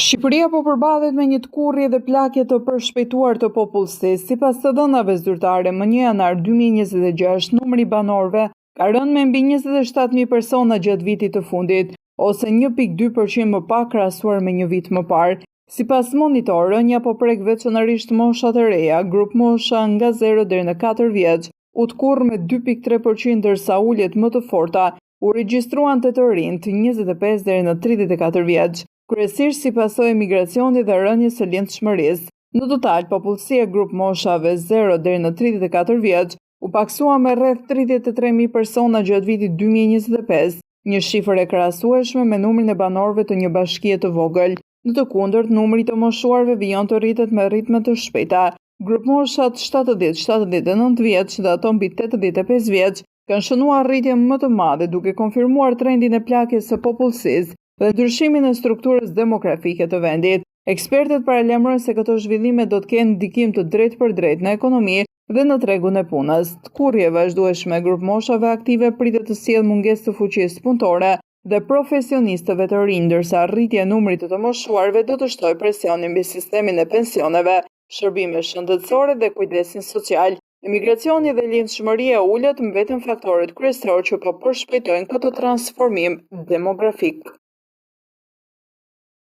Shqipëria po përballet me një tkurrje dhe plagje të përshpejtuar të popullsisë. Sipas të dhënave zyrtare, më 1 janar 2026, numri i banorëve ka rënë me mbi 27.000 persona gjatë vitit të fundit, ose 1.2% më pak krahasuar me një vit më parë. Sipas Monitor, rënja po prek veçanërisht moshat e reja, grup mosha nga 0 deri në 4 vjeç, u tkurr me 2.3%, ndërsa uljet më të forta u regjistruan te të rinjt, 25 deri në 34 vjeç. Kryesisht si pasojë e migracionit dhe rënjes së lindshmërisë. Në total, popullsia e grup moshave 0 deri në 34 vjeç u paksua me rreth 33.000 persona gjatë vitit 2025, një shifër e krahasueshme me numrin e banorëve të një bashkie të vogël. Në të kundërt, numri të moshuarve vijon të rritet me ritme të shpejta. Grup moshat 70-79 vjeç dhe ato mbi 85 vjeç kanë shënuar rritje më të madhe, duke konfirmuar trendin e plagjes së popullsisë dhe ndryshimin e strukturës demografike të vendit. Ekspertët paralajmërojnë se këto zhvillime do të kenë ndikim të drejtpërdrejtë në ekonomi dhe në tregun e punës. Tkurrja e vazhdueshme e grup moshave aktive pritet të sjellë mungesë të fuqisë punëtore dhe profesionistëve të rinj, ndërsa rritja e numrit të moshuarve do të shtojë presionin mbi sistemin e pensioneve, shërbimet shëndetësore dhe kujdesin social. Emigracioni dhe lindshmëria e ulët mbeten faktorët kryesorë që po përshpejtojnë këtë transformim demografik.